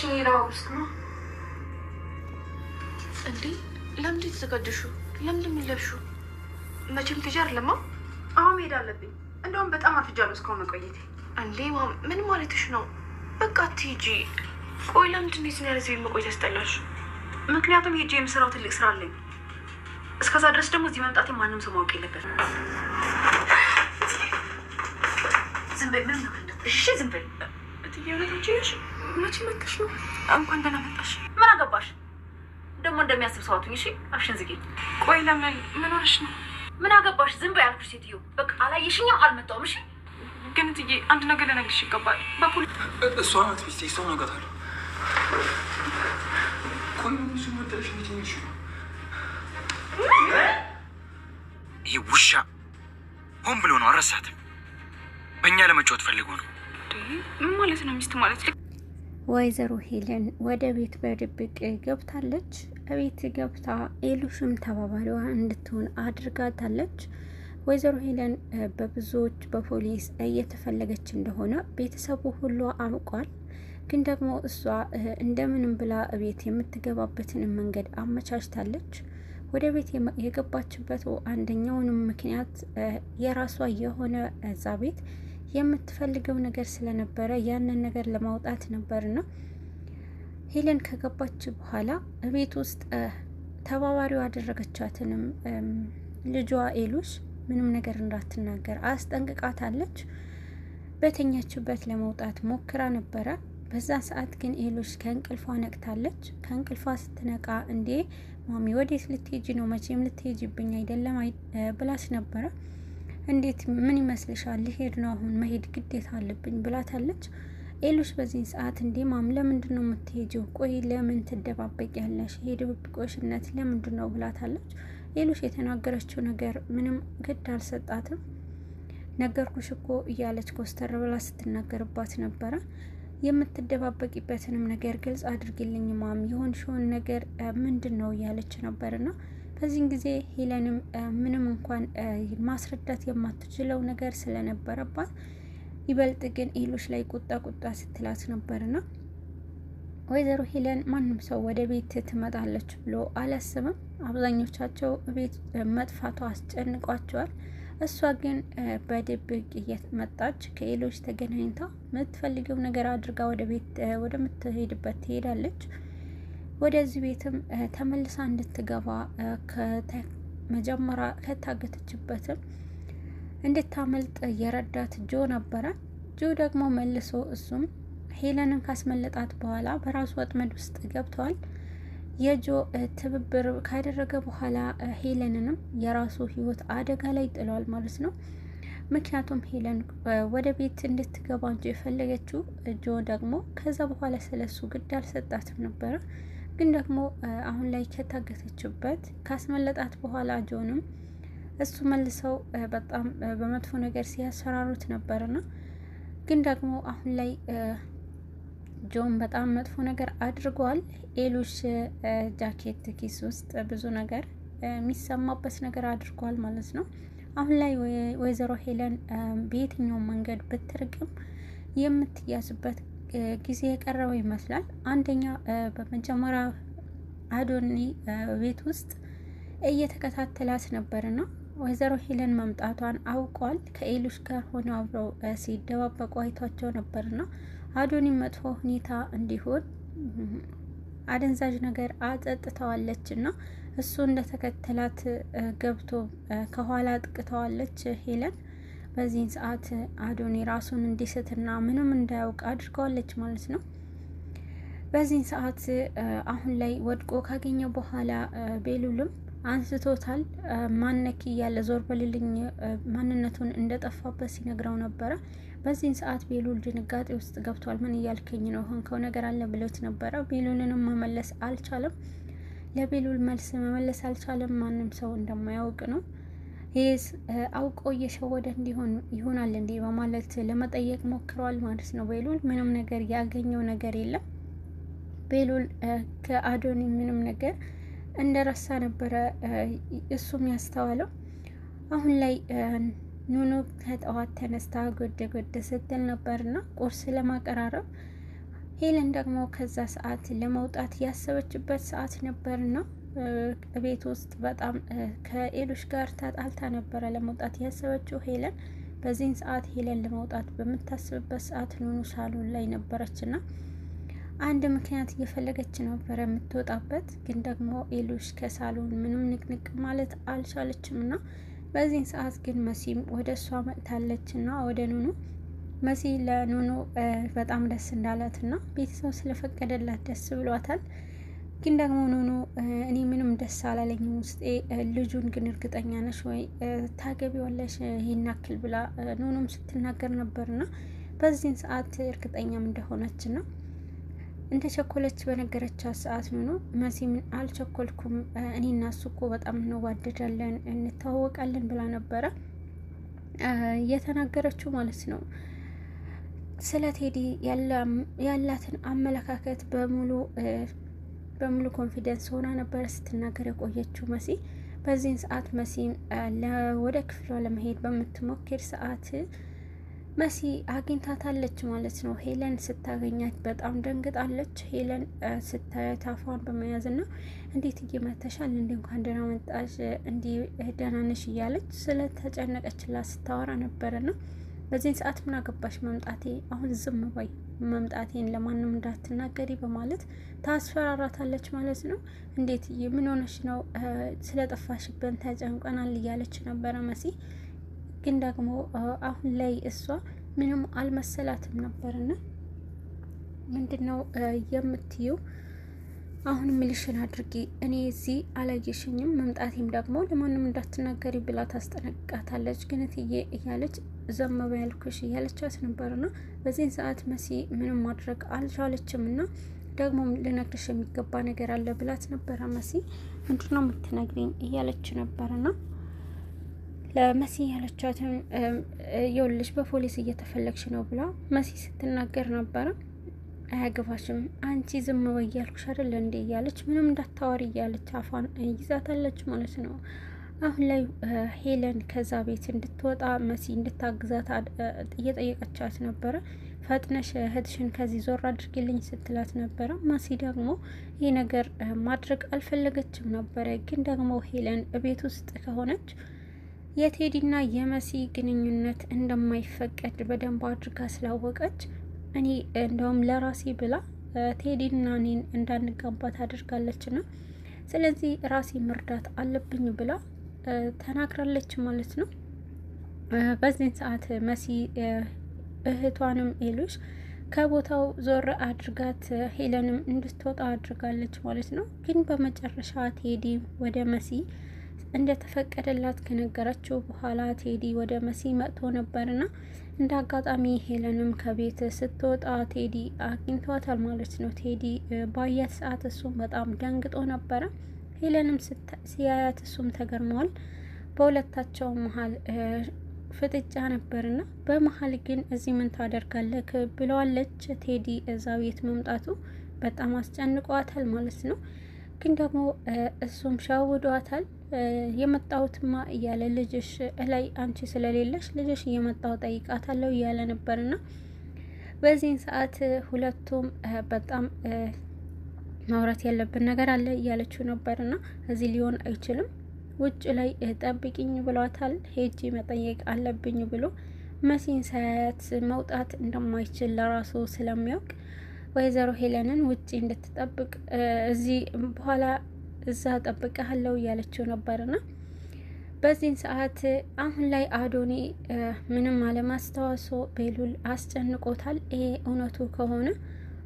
ተነሽኝ ይራውስ ነው እንዴ? ለምን ተዘጋጀሹ? ለምን ምለብሹ? መቼም ትጃር ለማ አሁን መሄድ አለብኝ። እንደውም በጣም አርፍጃለሁ እስካሁን መቆየቴ። እንዴ ማም ምን ማለትሽ ነው? በቃ ትጂ። ቆይ ለምንድን ነው እዚህ ያለዚህ መቆየት ያስጠላሽ? ምክንያቱም ሄጄ የምሰራው ትልቅ ስራ አለኝ። እስከዛ ድረስ ደግሞ እዚህ መምጣቴ ማንም ሰው ማወቅ የለበትም። ዝም በይ። ምን ነው? እሺ ዝም በይ። እትያለሽ መቼ መጣሽ ነው? እንኳን ደህና መጣሽ። ምን አገባሽ? ደግሞ እንደሚያስብ ሰው አትሁኝ። እሺ አፍሽን ዝጊ። ቆይ ለምን ምን ሆነሽ ነው? ምን አገባሽ? ዝም በይ አልኩሽ ሴትዮ። በቃ አላየሽኝም፣ አልመጣሁም። እሺ ግን እትዬ አንድ ነገር ልነግርሽ ይገባል። እሷ ናት ሚስቴ። ሰው ነጋታለሁ። ቆይ ምንሱ መጠለሽ ሚትንሽ ይህ ውሻ ሆን ብሎ ነው። አረሳትም። በእኛ ለመጫወት ፈልጎ ነው። ምን ማለት ነው? ሚስት ማለት ወይዘሮ ሄለን ወደ ቤት በድብቅ ገብታለች። ቤት ገብታ ኤሉሽም ተባባሪዋ እንድትሆን አድርጋታለች። ወይዘሮ ሄለን በብዙዎች በፖሊስ እየተፈለገች እንደሆነ ቤተሰቡ ሁሉ አውቋል። ግን ደግሞ እሷ እንደምንም ብላ ቤት የምትገባበትን መንገድ አመቻችታለች። ወደ ቤት የገባችበት አንደኛውንም ምክንያት የራሷ የሆነ እዛ ቤት የምትፈልገው ነገር ስለነበረ ያንን ነገር ለማውጣት ነበርና ሄለን ከገባች በኋላ ቤት ውስጥ ተባባሪው አደረገቻትንም ልጇ ኤሉሽ ምንም ነገር እንዳትናገር አስጠንቅቃታለች። በተኛችበት ለመውጣት ሞክራ ነበረ። በዛ ሰዓት ግን ኤሉሽ ከእንቅልፏ ነቅታለች። ከእንቅልፏ ስትነቃ እንዴ ማሚ ወዴት ልትሄጂ ነው? መቼም ልትሄጂብኝ አይደለም ብላስ ነበረ። እንዴት ምን ይመስልሻል? ልሄድ ነው አሁን መሄድ ግዴታ አለብኝ ብላታለች። ኤሉሽ በዚህ ሰዓት እንዴ ማም ለምንድን ነው የምትሄጂው? ቆይ ለምን ትደባበቂያለሽ? ሄድ ብቆሽነት ለምንድን ነው ብላታለች። ኤሉሽ የተናገረችው ነገር ምንም ግድ አልሰጣትም። ነገርኩሽ እኮ እያለች ኮስተር ብላ ስትናገርባት ነበረ። የምትደባበቂበትንም ነገር ግልጽ አድርጊልኝ ማም፣ የሆንሽውን ነገር ምንድን ነው እያለች ነበርና በዚህን ጊዜ ሄለንም ምንም እንኳን ማስረዳት የማትችለው ነገር ስለነበረባት ይበልጥ ግን ኤሉሽ ላይ ቁጣ ስትላት ነበርና ወይዘሮ ሄለን ማንም ሰው ወደ ቤት ትመጣለች ብሎ አላስብም። አብዛኞቻቸው ቤት መጥፋቷ አስጨንቋቸዋል። እሷ ግን በድብቅ እየመጣች ከኤሉሽ ተገናኝታ የምትፈልገው ነገር አድርጋ ወደ ቤት ወደምትሄድበት ትሄዳለች። ወደዚህ ቤትም ተመልሳ እንድትገባ መጀመሪያ ከታገተችበትም እንድታመልጥ የረዳት ጆ ነበረ። ጆ ደግሞ መልሶ እሱም ሄለንን ካስመለጣት በኋላ በራሱ ወጥመድ ውስጥ ገብተዋል። የጆ ትብብር ካደረገ በኋላ ሄለንንም የራሱ ሕይወት አደጋ ላይ ጥለዋል ማለት ነው። ምክንያቱም ሄለን ወደ ቤት እንድትገባ እንጂ የፈለገችው ጆ ደግሞ ከዛ በኋላ ስለሱ ግድ አልሰጣትም ነበረ። ግን ደግሞ አሁን ላይ ከታገተችበት ካስመለጣት በኋላ ጆንም እሱ መልሰው በጣም በመጥፎ ነገር ሲያሰራሩት ነበርና ግን ደግሞ አሁን ላይ ጆን በጣም መጥፎ ነገር አድርጓል። ኤሉሽ ጃኬት ኪስ ውስጥ ብዙ ነገር የሚሰማበት ነገር አድርጓል ማለት ነው። አሁን ላይ ወይዘሮ ሄለን በየትኛው መንገድ ብትርቅም የምትያዝበት ጊዜ የቀረበ ይመስላል። አንደኛ በመጀመሪያ አዶኒ ቤት ውስጥ እየተከታተላት ነበርና ወይዘሮ ሄለን መምጣቷን አውቋል። ከኤሉሽ ጋር ሆነው አብረው ሲደባበቁ አይቷቸው ነበርና አዶኒ መጥፎ ሁኔታ እንዲሆን አደንዛዥ ነገር አጠጥተዋለች እና እሱ እንደተከተላት ገብቶ ከኋላ አጥቅተዋለች ሄለን። በዚህን ሰዓት አዶኒ ራሱን እንዲስትና ምንም እንዳያውቅ አድርገዋለች ማለት ነው። በዚህን ሰዓት አሁን ላይ ወድቆ ካገኘ በኋላ ቤሉልም አንስቶታል። ማነክ እያለ ዞር በልልኝ ማንነቱን እንደጠፋበት ሲነግረው ነበረ። በዚህን ሰዓት ቤሉል ድንጋጤ ውስጥ ገብቷል። ምን እያልከኝ ነው? ሆንከው ነገር አለ ብሎት ነበረ። ቤሉልንም መመለስ አልቻለም። ለቤሉል መልስ መመለስ አልቻለም። ማንም ሰው እንደማያውቅ ነው። ይህ አውቆ እየሸወደ እንዲሆን ይሆናል እንዴ በማለት ለመጠየቅ ሞክረዋል ማለት ነው። ቤሉል ምንም ነገር ያገኘው ነገር የለም። ቤሉል ከአዶኒ ምንም ነገር እንደረሳ ነበረ እሱም ያስተዋለው። አሁን ላይ ኑኑ ከጠዋት ተነስታ ጎደ ስትል ነበርና ቁርስ ለማቀራረብ ሄለን ደግሞ ከዛ ሰዓት ለመውጣት ያሰበችበት ሰዓት ነበርና ቤት ውስጥ በጣም ከኤሉሽ ጋር ተጣልታ ነበረ ለመውጣት ያሰበችው ሄለን። በዚህን ሰዓት ሄለን ለመውጣት በምታስብበት ሰዓት ኑኑ ሳሎን ላይ ነበረችና አንድ ምክንያት እየፈለገች ነበረ የምትወጣበት። ግን ደግሞ ኤሉሽ ከሳሎን ምንም ንቅንቅ ማለት አልቻለችም እና በዚህን ሰዓት ግን መሲም ወደ እሷ መጥታለችና ወደ ኑኑ መሲ ለኑኑ በጣም ደስ እንዳላትና ቤተሰብ ስለፈቀደላት ደስ ብሏታል። ግን ደግሞ ኑኑ እኔ ምንም ደስ አላለኝም ውስጤ፣ ልጁን ግን እርግጠኛ ነሽ ወይ ታገቢዋለሽ ይሄን ያክል ብላ ኑኑም ስትናገር ነበርና በዚህን ሰዓት እርግጠኛም እንደሆነችና እንደ ቸኮለች በነገረቻት ሰዓት ኑኑ መሲም አልቸኮልኩም፣ እኔና እሱ እኮ በጣም እንዋደዳለን እንተዋወቃለን ብላ ነበረ የተናገረችው ማለት ነው። ስለ ቴዲ ያላትን አመለካከት በሙሉ ኮንፊደንስ ሆና ነበረ ስትናገር የቆየችው መሲ። በዚህን ሰዓት መሲም ወደ ክፍሏ ለመሄድ በምትሞክር ሰዓት መሲ አግኝታታለች ማለት ነው። ሄለን ስታገኛት በጣም ደንግጣለች። ሄለን ስታያት አፏን በመያዝና እንዴት እየመተሻል እንዲ እንኳን ደህና መጣሽ እንዲ ደህና ነሽ እያለች ስለተጨነቀችላት ስታወራ ነበረና በዚህን ሰዓት ምን አገባሽ መምጣቴ፣ አሁን ዝም በይ፣ መምጣቴን ለማንም እንዳትናገሪ በማለት ታስፈራራታለች ማለት ነው። እንዴት ምን ሆነሽ ነው ስለጠፋሽብን ተጨንቀናል እያለች ነበረ መሲ። ግን ደግሞ አሁን ላይ እሷ ምንም አልመሰላትም ነበርና ምንድነው የምትይው? አሁን ምልሽን አድርጊ፣ እኔ እዚህ አላየሽኝም፣ መምጣቴም ደግሞ ለማንም እንዳትናገሪ ብላ ታስጠነቅቃታለች። ግን እትዬ እያለች ዘመበ ያልኩሽ እያለቻት ነበርና በዚህን ሰዓት መሲ ምንም ማድረግ አልቻለችም እና ደግሞ ልነግርሽ የሚገባ ነገር አለ ብላት ነበረ መሲ። ምንድነው የምትነግሪኝ እያለች ነበርና ለመሲ ያለቻትም የውልሽ በፖሊስ እየተፈለግሽ ነው ብላ መሲ ስትናገር ነበረ። አያገባሽም አንቺ ዝም በይ እያልኩሽ አይደል እንዴ እያለች ምንም እንዳታወሪ እያለች አፏን ይዛታለች ማለት ነው። አሁን ላይ ሄለን ከዛ ቤት እንድትወጣ መሲ እንድታግዛት እየጠየቀቻት ነበረ። ፈጥነሽ እህትሽን ከዚህ ዞር አድርጊልኝ ስትላት ነበረ። መሲ ደግሞ ይህ ነገር ማድረግ አልፈለገችም ነበረ። ግን ደግሞ ሄለን ቤት ውስጥ ከሆነች የቴዲና የመሲ ግንኙነት እንደማይፈቀድ በደንብ አድርጋ ስላወቀች እኔ እንደውም ለራሴ ብላ ቴዲና እኔን እንዳንጋባት አድርጋለችና ስለዚህ ራሴ መርዳት አለብኝ ብላ ተናግራለች ማለት ነው። በዚህን ሰዓት መሲ እህቷንም ኤሉሽ ከቦታው ዞር አድርጋት ሄለንም እንድትወጣ አድርጋለች ማለት ነው። ግን በመጨረሻ ቴዲ ወደ መሲ እንደተፈቀደላት ከነገረችው በኋላ ቴዲ ወደ መሲ መጥቶ ነበርና እንደ አጋጣሚ ሄለንም ከቤት ስትወጣ ቴዲ አግኝቷታል ማለት ነው። ቴዲ ባያት ሰዓት እሱም በጣም ደንግጦ ነበረ። ሄለንም ሲያያት እሱም ተገርሟል። በሁለታቸው መሀል ፍጥጫ ነበርና በመሀል ግን እዚህ ምን ታደርጋለህ ብለዋለች። ቴዲ እዛ ቤት መምጣቱ በጣም አስጨንቋታል ማለት ነው። ግን ደግሞ እሱም ሸውዷታል። የመጣሁትማ እያለ ልጅሽ ላይ አንቺ ስለሌለሽ ልጅሽ እየመጣሁ ጠይቃታለሁ እያለ ነበርና በዚህን ሰዓት ሁለቱም በጣም ማውራት ያለብን ነገር አለ እያለችው ነበርና እዚህ ሊሆን አይችልም፣ ውጭ ላይ ጠብቂኝ ብሏታል። ሄጂ መጠየቅ አለብኝ ብሎ መሲን ሳያት መውጣት እንደማይችል ለራሱ ስለሚያውቅ ወይዘሮ ሄለንን ውጪ እንድትጠብቅ እዚህ በኋላ እዛ ጠብቀሃለው እያለችው ነበርና በዚህን ሰዓት አሁን ላይ አዶኒ ምንም አለማስታወሶ ቤሉል አስጨንቆታል። ይሄ እውነቱ ከሆነ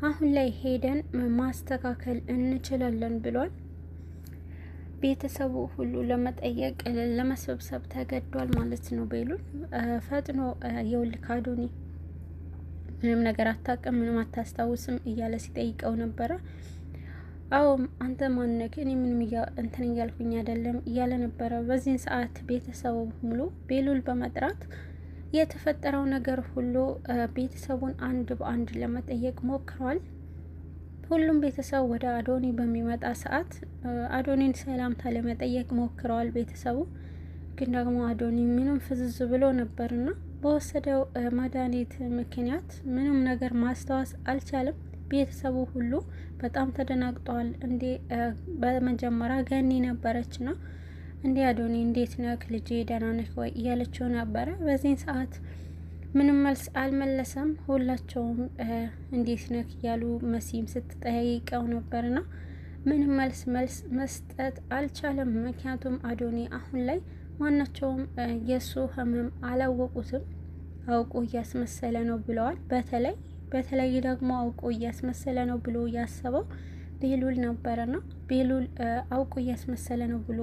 አሁን ላይ ሄደን ማስተካከል እንችላለን ብሏል። ቤተሰቡ ሁሉ ለመጠየቅ ለመሰብሰብ ተገዷል ማለት ነው። ቤሉል ፈጥኖ የውልክ አዶኒ ምንም ነገር አታውቅም፣ ምንም አታስታውስም እያለ ሲጠይቀው ነበረ። አዎ አንተ ማነክ? እኔ ምንም እንትን እያልኩኝ አይደለም እያለ ነበረ። በዚህን ሰዓት ቤተሰቡ ሙሉ ቤሉል በመጥራት የተፈጠረው ነገር ሁሉ ቤተሰቡን አንድ በአንድ ለመጠየቅ ሞክሯል። ሁሉም ቤተሰብ ወደ አዶኒ በሚመጣ ሰዓት አዶኒን ሰላምታ ለመጠየቅ ሞክረዋል ቤተሰቡ። ግን ደግሞ አዶኒ ምንም ፍዝዝ ብሎ ነበርና በወሰደው መድኃኒት ምክንያት ምንም ነገር ማስታወስ አልቻለም። ቤተሰቡ ሁሉ በጣም ተደናግጠዋል። እንዴ በመጀመሪያ ገኒ ነበረችና እንዴ አዶኒ እንዴት ነህ ልጄ ደህና ነህ ወይ እያለችው ነበረ። በዚህን ሰዓት ምንም መልስ አልመለሰም። ሁላቸውም እንዴት ነህ እያሉ መሲም ስትጠያይቀው ነበርና ምንም መልስ መስጠት አልቻለም። ምክንያቱም አዶኒ አሁን ላይ ማናቸውም የሱ ህመም አላወቁትም። አውቆ እያስመሰለ ነው ብለዋል። በተለይ ደግሞ አውቆ እያስመሰለ ነው ብሎ ያሰበው ቤሉል ነበረና ቤሉል አውቆ እያስመሰለ ነው ብሎ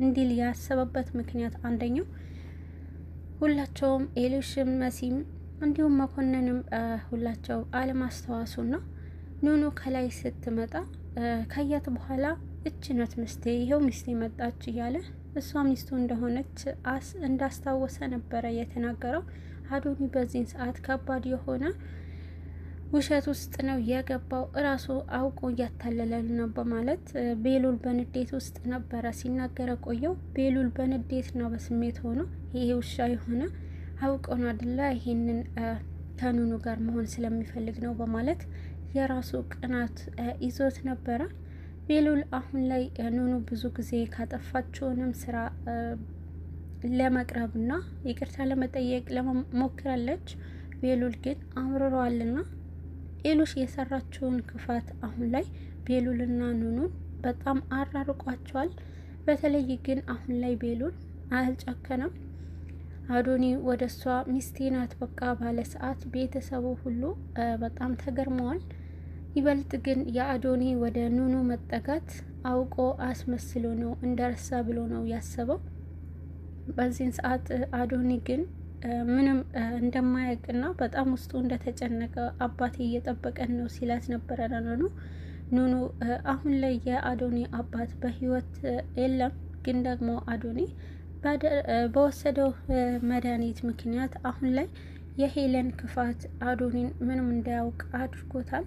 እንዲል ያሰበበት ምክንያት አንደኛው ሁላቸውም ኤሉሽም መሲም እንዲሁም መኮንንም ሁላቸው አለማስተዋሱና ኑኑ ከላይ ስትመጣ ከያት በኋላ እችነት ምስቴ ይሄው ሚስቴ መጣች እያለ እሷ ሚስቱ እንደሆነች እንዳስታወሰ ነበረ የተናገረው። አዶኒ በዚህን ሰዓት ከባድ የሆነ ውሸት ውስጥ ነው የገባው። እራሱ አውቆ እያታለለን ነው በማለት ቤሉል በንዴት ውስጥ ነበረ ሲናገረ ቆየው። ቤሉል በንዴት ነው በስሜት ሆኖ ይሄ ውሻ የሆነ አውቆ ነው አይደለ ይሄንን ከኑኑ ጋር መሆን ስለሚፈልግ ነው በማለት የራሱ ቅናት ይዞት ነበረ። ቤሉል አሁን ላይ ኑኑ ብዙ ጊዜ ካጠፋችውንም ስራ ለመቅረብና ይቅርታ ለመጠየቅ ለሞክራለች። ቤሉል ግን አምርሯልና ኤሉሽ የሰራችውን ክፋት አሁን ላይ ቤሉልና ኑኑን በጣም አራርቋቸዋል። በተለይ ግን አሁን ላይ ቤሉል አልጨከነም። አዶኒ ወደ እሷ ሚስቴ ናት በቃ ባለ ሰዓት ቤተሰቡ ሁሉ በጣም ተገርመዋል። ይበልጥ ግን የአዶኒ ወደ ኑኑ መጠጋት አውቆ አስመስሎ ነው እንደረሳ ብሎ ነው ያሰበው። በዚህን ሰዓት አዶኒ ግን ምንም እንደማያውቅና በጣም ውስጡ እንደተጨነቀ አባቴ እየጠበቀን ነው ሲላት ነበረ። ኑኑ አሁን ላይ የአዶኒ አባት በህይወት የለም። ግን ደግሞ አዶኒ በወሰደው መድኃኒት ምክንያት አሁን ላይ የሄለን ክፋት አዶኒን ምንም እንዳያውቅ አድርጎታል።